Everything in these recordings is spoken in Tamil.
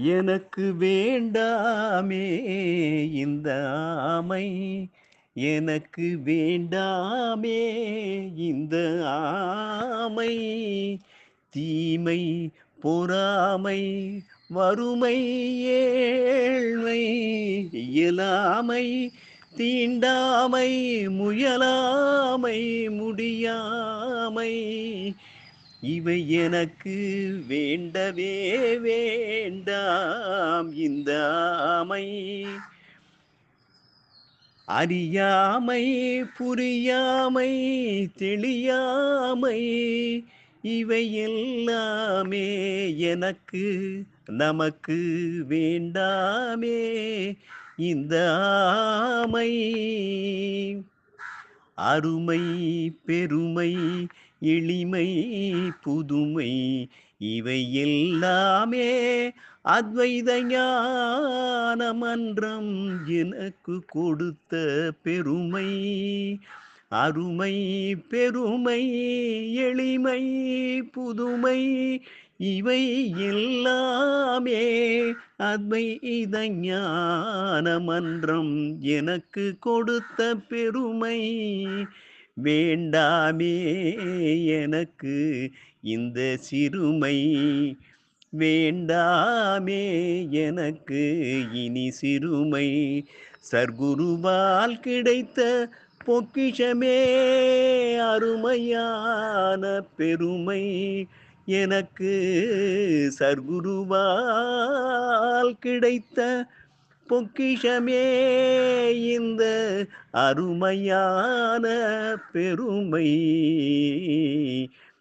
எனக்கு வேண்டாமே இந்த ஆமை, எனக்கு வேண்டாமே இந்த ஆமை. தீமை, பொறாமை, வறுமை, ஏழ்மை, இயலாமை, தீண்டாமை, முயலாமை, முடியாமை, இவை எனக்கு வேண்டவே வேண்டாம் இந்த ஆமை. அறியாமை, புரியாமை, தெளியாமை, இவை எல்லாமே எனக்கு நமக்கு வேண்டாமே இந்த ஆமை. அருமை, பெருமை, எளிமை, புதுமை, இவை எல்லாமே அத்வைத ஞான மன்றம் எனக்கு கொடுத்த பெருமை. அருமை, பெருமை, எளிமை, புதுமை, இவை எல்லாமே அத்வைத ஞான மன்றம் எனக்கு கொடுத்த பெருமை. வேண்டாமே எனக்கு இந்த சிறுமை, வேண்டாமே எனக்கு இனி சிறுமை. சர்க்குருவால் கிடைத்த பொக்கிஷமே அருமையான பெருமை. எனக்கு சர்க்குருவால் கிடைத்த பொக்கிஷமே இந்த அருமையான பெருமை.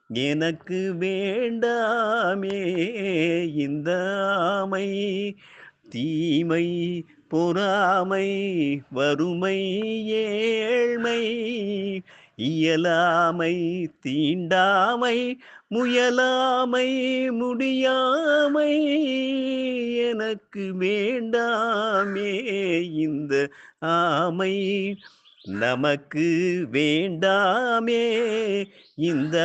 எனக்கு வேண்டாமே இந்த ஆமை. தீமை, பொறாமை, வறுமை, ஏழ்மை, இயலாமை, தீண்டாமை, முயலாமை, முடியாமை, எனக்கு வேண்டாமே இந்த ஆமை. நமக்கு வேண்டாமே இந்த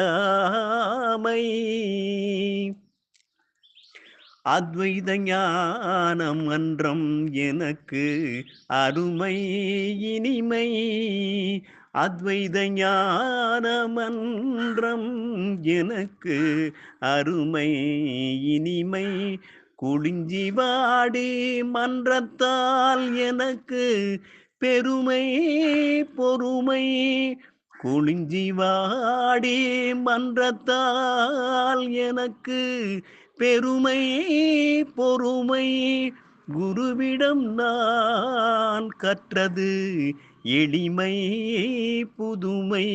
ஆமை. அத்வைத ஞான மன்றம் எனக்கு அருமை இனிமை. அத்வைத ஞான மன்றம் எனக்கு அருமை இனிமை. குளிஞ்சி வாடி மன்றத்தால் எனக்கு பெருமை பொறுமை. குளிஞ்சி வாடி மன்றத்தால் எனக்கு பெருமை பொறுமை. குருவிடம் நான் கற்றது எளிமை புதுமை.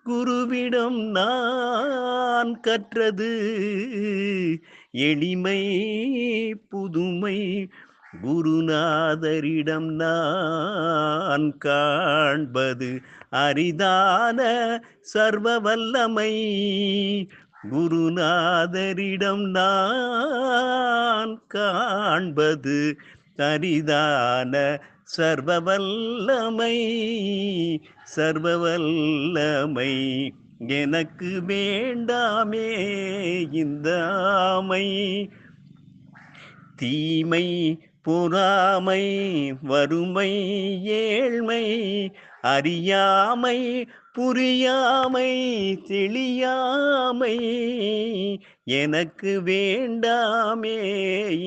குருவிடம் நான் கற்றது எளிமை புதுமை. குருநாதரிடம் நான் காண்பது அரிதான சர்வ வல்லமை. குருநாதரிடம் நான் காண்பது அரிதான சர்வ வல்லமை. சர்வ வல்லமை எனக்கு வேண்டாமே இந்த ஆமை. தீமை, பொறாமை, வறுமை, ஏழ்மை, அறியாமை, புரியாமை, தெளியாமை, எனக்கு வேண்டாமே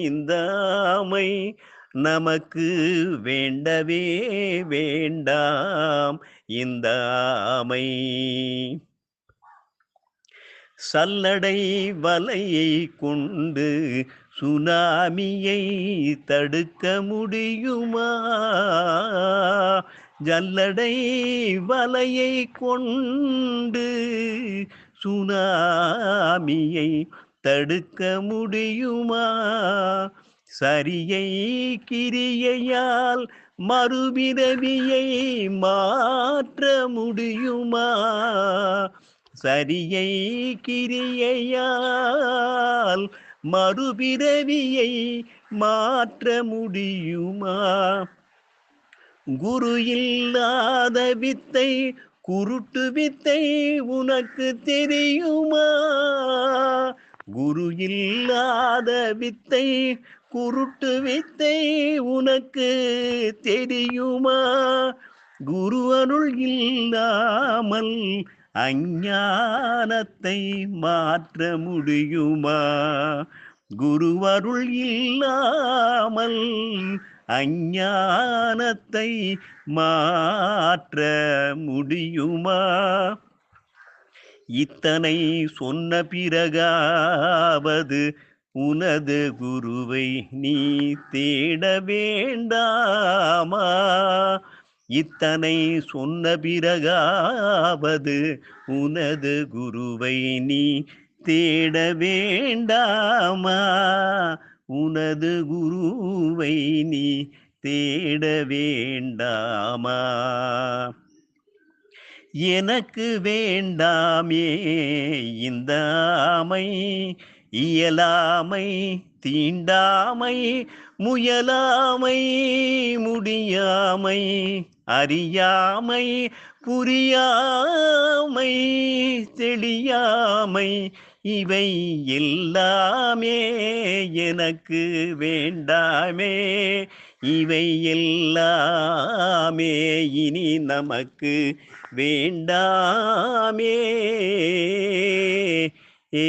இந்த ஆமை. நமக்கு வேண்டவே வேண்டாம் இந்த ஆமை. சல்லடை வலையை கொண்டு சுனாமியை தடுக்க முடியுமா? ஜல்லடை வலையை கொண்டு சுனாமியை தடுக்க முடியுமா? சரியை கிரியையால் மறுபிறவியை மாற்ற முடியுமா? சரியை கிரியையால் மறுபிறவியை மாற்ற முடியுமா? குரு இல்லாத வித்தை குருட்டு வித்தை உனக்கு தெரியுமா? குரு இல்லாத வித்தை குருட்டு வித்தை உனக்கு தெரியுமா? குரு அருள் இல்லாமல் அஞ்ஞானத்தை மாற்ற முடியுமா? குரு அருள் இல்லாமல் அஞ்ஞானத்தை மாற்ற முடியுமா? இத்தனை சொன்ன பிறகாவது உனது குருவை நீ தேட வேண்டாமா? இத்தனை சொன்ன பிறகாவது உனது குருவை நீ தேட வேண்டாமா? உனது குருவை நீ தேட வேண்டாமா? எனக்கு வேண்டாமே இந்த ஆமை, இயலாமை, தீண்டாமை, முயலாமை, முடியாமை, அறியாமை, புரியாமை, தெளியாமை, இவை எல்லாமே எனக்கு வேண்டாமே. இவை எல்லாமே இனி நமக்கு வேண்டாமே. ஏ